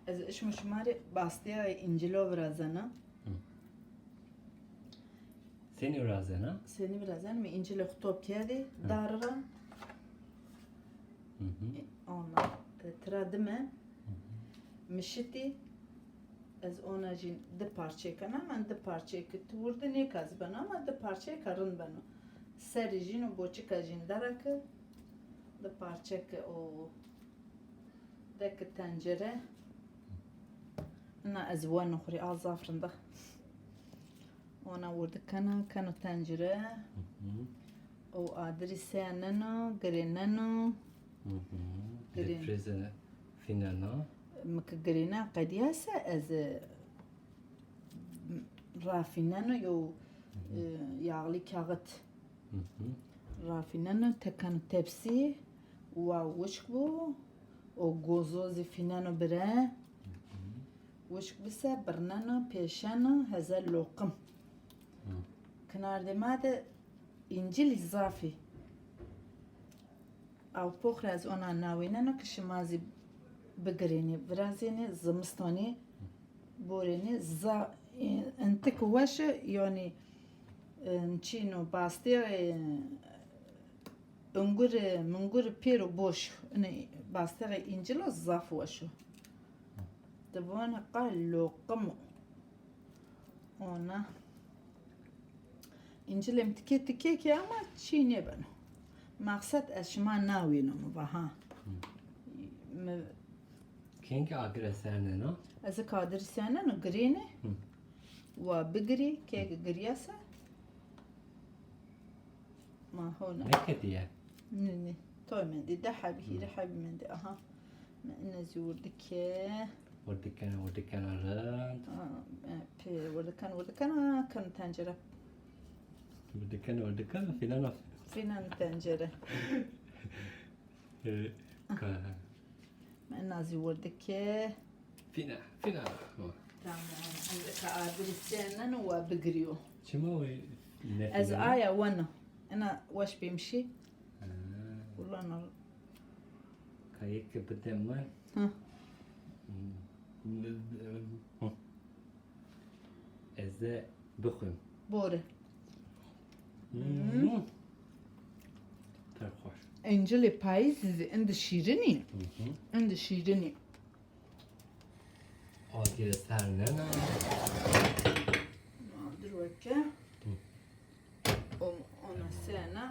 از اشمو شماری باستیا İncilo birazana. Seni razana. Seni birazan mi İncilo top kedi darra. Ona tradime. Mişiti az ona jin de parça kana men de parça ki turda ne kaz bana ama de parça karın bana. Ser jin o boçika jin darak de parça ki o dek tencere. Na azwan ukhri azafrında. Ona vurdu kana tencere. O adresi anano, grenano. Depreze finana. مكجرينا قدياسة از رافينانو يو يعلي كاغت رافينانو تكن تبسي ووشكبو وغوزوزي فينانو برا وشك بسا برنانو بيشانو هذا اللوقم كنار دي ماده انجيل اضافي او بوخر از انا ناوينانو كشمازي بقريني برازيني زمستاني بوريني انتك واش يعني نشينو باستير منقر بيرو بوش باستير انجلو الزاف واشو تبون قال لو قمو هنا انجل امتكي اما تشيني بنو مقصد اشما ناوينو مباها Kengi agreserne no? از کادر سیانه نو گرینه و بگری که گریاسه ما هونا Ne kediye? نه توی من دی ده حبی من دی آها من نزور دکه Vurdikana rand. پی ورده کن تنجره Vurdikana finana. فینان تنجره من نازی ورده که Fina. تمام از کادر سیانه نو و بگریو Çima o ne از آیا ونه انا واش بيمشي والله انا Kayık bıdım var. ها Ezde bıkım. بوره Terhoş. انجلي بايز عند شيريني عند شيريني Agreserne no? دروكه ona sena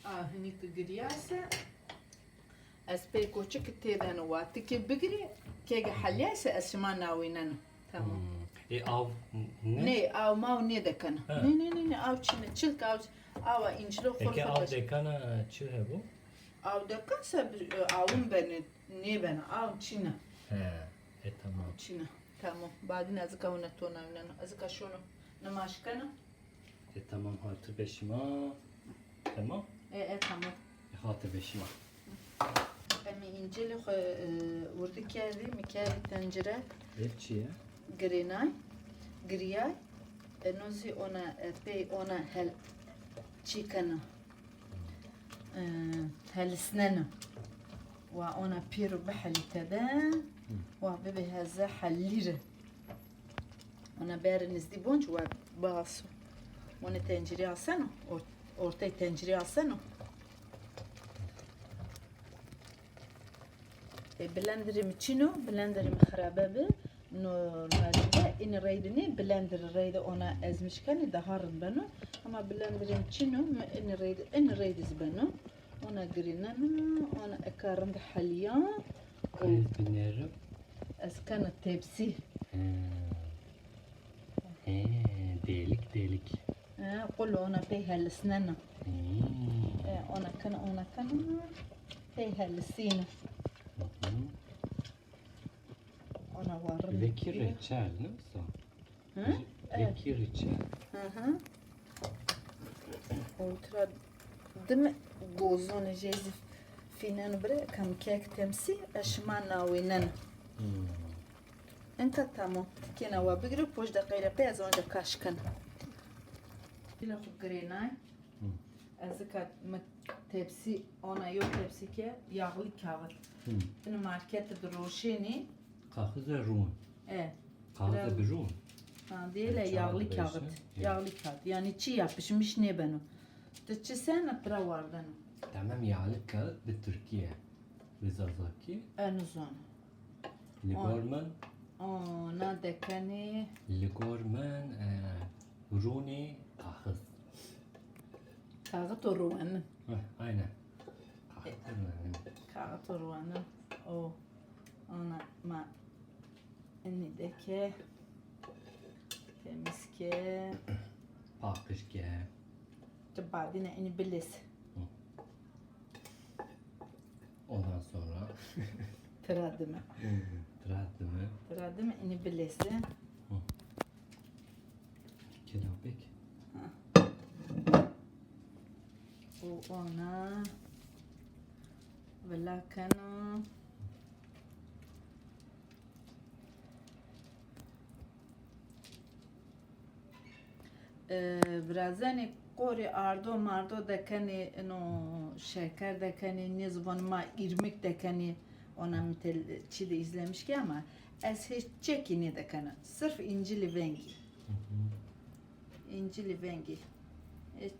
هنيك قرياسه اسبي كوتشك تيدان واتك بقري كي حلياسه اسما ناوينن تمام Av ne? ني او ما ني دكن ني او تشلك او انجلو Peki av خرفش dekana çı he bu? او دكن سب اوم بن ني بن او تشينا He. Tamam. تشينا تمام بعدين ازكا ونتونا من ازكا شنو نماشكنا Tamam hatır beşima. Tamam. ايه تمام Hatır beşima. أمي إنجيل وردك هذه مكان تنجرة Elçiye. جريناي جرياي نوزي أنا بي أنا هل تشيكنا هل سننا وأنا بيرو بحلي كذا وبيبي هذا حليرة أنا بارنز دي بونج وباسو وأنا تنجري عسنو أورتي تنجري عسنو بلندرم تشينو بلندرم خرابه به نورمالde in reydini blender reyde ona ezmişken daharın bana ama blenderım çino in reydiz bana ona grinanu ona ekarım haliya Kriz binerim. eskan tepsi Delik. قول ona فيها الاسنان ona kan فيها السين ona varım Veki reçel ne mi? Veki reçel. Ultra دم جوزون جيزف فينا نبرة كم كيك تمسي أشمعنا وينن انت تامو كنا وبقرب بوش دقيقة بيزون دكاشكن إلى فكريناي أزكى تبسي أنا يو تبسي كي يغلي كاغل إنه ماركت دروشيني Kahve run. Kahve Bravo. bir run. Ha, değil Çağır yağlı beşi. kağıt. Yağlı kağıt. Yani çiğ yapışmış ne ben o. Tıçı sen atıra var ben o. Tamam yağlı kağıt bir Türkiye. Bizazaki. En uzun. Ligorman. Ona dekani. Ligorman. Runi kahve. Kağıt oruanın. Aynen. Kahve run. Kağıt oruanın. O. Ona ma. Eni deke. Temiz ke. Pakışke. Tabadine eni bilis. Ondan sonra. Tıradıma. Tratımı. Tıradıma eni bilisi. Kelebek. O ona. Velakano. برازنی قوری اردو مردو دکنی انو şeker دکنی نزوان ما irmik دکنی ona مثل çili izlemiş ki ama az hiç çekini dekana sırf incili vengi incili vengi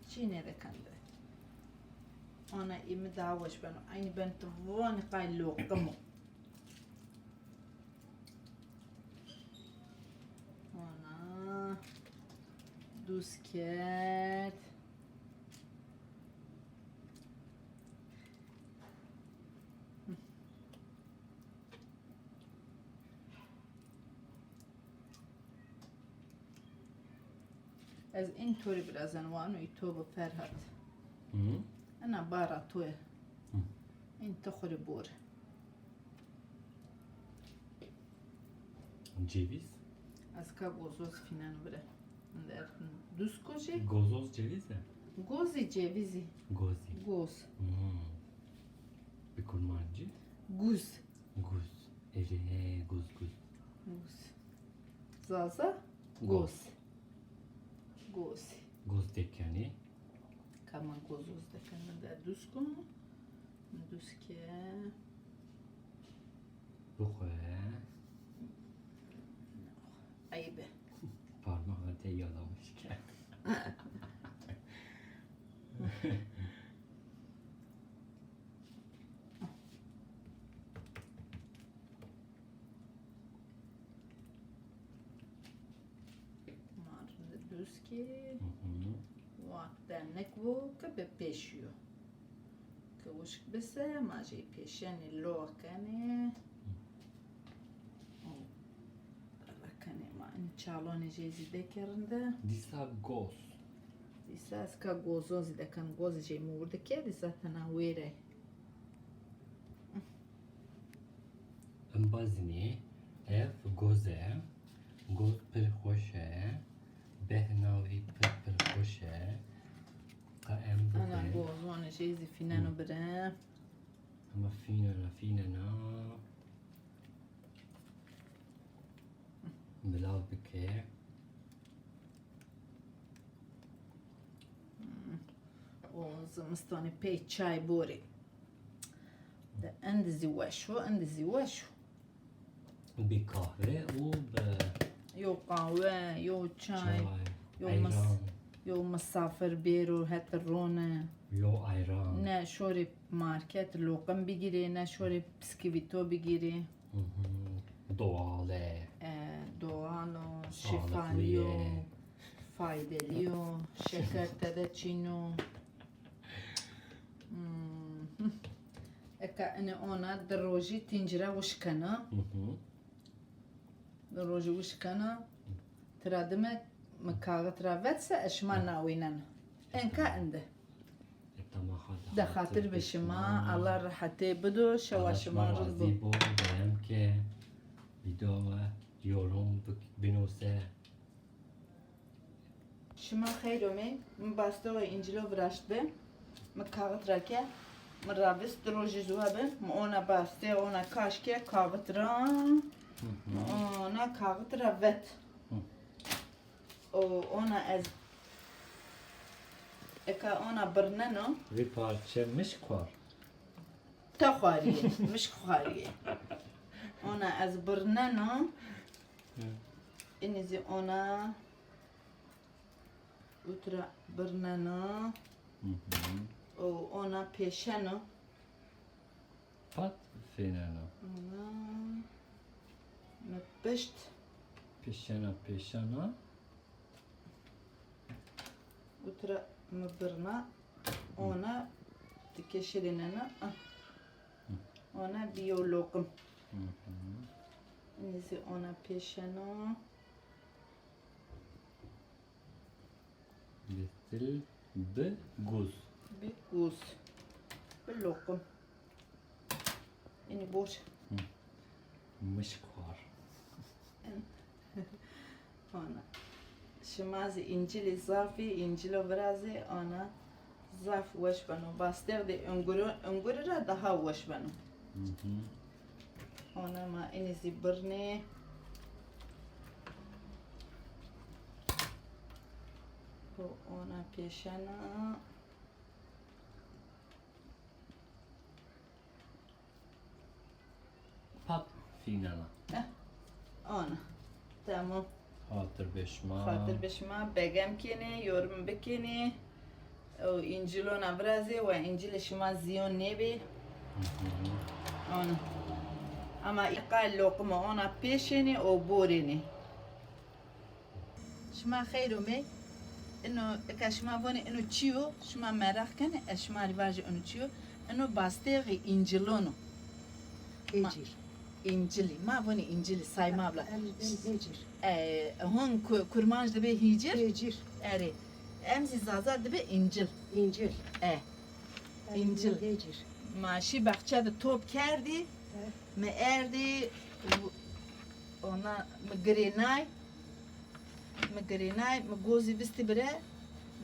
çine dekanda ona imi davaş ben aynı ben tuvani qaylo qamu ona Dusket. از اینطوری برازن وانو تو به فرهد انا بارا توه این تخوری بور Ceviz. از که گوزوز فینان بره در دوست کجی؟ Gozoz ceviz mi? گوزی جویزی Gozi. گوز Bir kurmancı. گوز Guz. Guz. گوز زازا گوز گوز Guz dekeni. Kama gozoz da kanada dusko. Duske. Bukhara. Ayıbe. Parmağı da yalamış ki. Marında duske. وقت bu که پیشیو که وشک بسه ماجی پیشنی لو کنه کنه ما این چالانی جیزی دکرنده Disa goz. دیسا از که گوزوزی دکن گوزی جی مورده که دیسا تناویره Embazini. Ev goze. Goz pir hoşe. Behnavi pir hoşe. انا گوزوان جیزی فینانو بره Ama fina. Milav bike. و زمستاني پی چای بوری ده اندزی وشو Bir kahve و يو قهوه يو چای çay. Yo Ayran. يو مسافر بيرو هات الرونه Yo ayran. نه شوري ماركت لوقم بگیری نه شوري بسكويتو بگیری Doğal. دوانو Sağlıklı شفاليو ye. فايدليو شكر تدچينو اكا انا اونا دروجي تنجرا وشكنا دروجي وشكنا ترادمك مكاغت رافتسا اشما ناوينن انكا عنده ده خاطر بشما الله راحتي بدو شوا شما رزبو Bu benim ki video yorum بنوسه شما خيرومي من باستو انجلو براشت به مكاغت راكي من رابس دروجي زوابه اونا باسته اونا كاشكي كاغت را اونا كاغت رافت اونا از اكا اونا برننو bir parça mışk var. تخواريه مش خواريه Ona az birneno. Hı. İnizi ona. Utra birneno. Hı hı. O ona peşeno. Pat fenano. Ona. Me pişt. Peşana. Utra me birna. Ona dikeşirinena. Ona biyolokum. Hı hı. İnizi ona peşeno. Listil be guz. Bir guz. Bir lokum. İni boş. Mışkvar. Ona. Şimazi incili zafi, incilo vrazi ona zaf weş banu. Baster de ungurura daha weş banu. Hı hı. Ona ma inizi birne. Bu ona peşana. Pat finana. Ona. Tamam. Hatır beşma. Fatır beşma begem kene, yorum bekene. O incilo navrazi ve incili şima ziyon nebe. Ona. Ama iqal lokma ona peşeni o boreni. شما خير ومي انه كشما بوني انه تشيو شما مراخ كان شما ريواج انه تشيو انه باستيغي انجلونو Ecir. انجلي ما بوني انجلي ساي ما بلا Ecir. هون كرمانج دبي هيجر Ecir. اري امزي زازا دبي انجل İncil. İncil. Ecir. ماشي بخچه ده توب کردی ما اردی ona مگرینای مگوزی بستی بره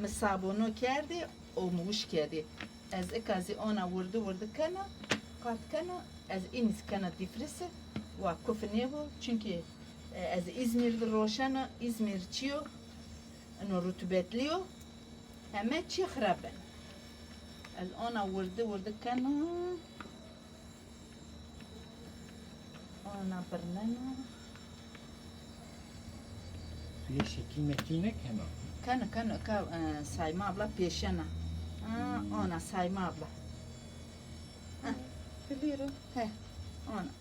مسابونو کردی او موش کردی از اکازی آنا ورده کنه قارت کنه از این کنه دیفرسه و کف نیبو چونکه از İzmir روشنه İzmir چیو انو رطوبتلیو همه چی خرابن از آنا ورده کنه آنا برننه Suya şekil mekil ne kema? Kana sayma abla peşena. Ona sayma abla. Biliyorum. He. Ona.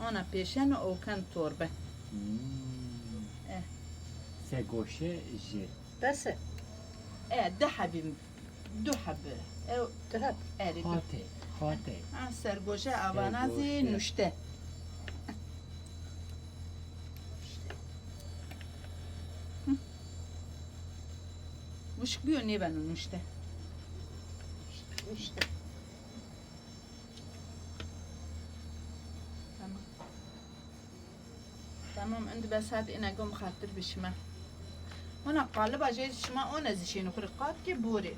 Ona peşena o kan torbe. Segoşe je. Bas. Dahbim. Duhab. Dahab. Eri. Hate. Sergoje avanazi Sergoje. nuşte. Muş biyo ne ben nuşte. İşte. Tamam. Tamam انت بس هاد انا قوم خاطر بشما. هنا قالب اجي شما انا زي شنو خرقات كي بوري.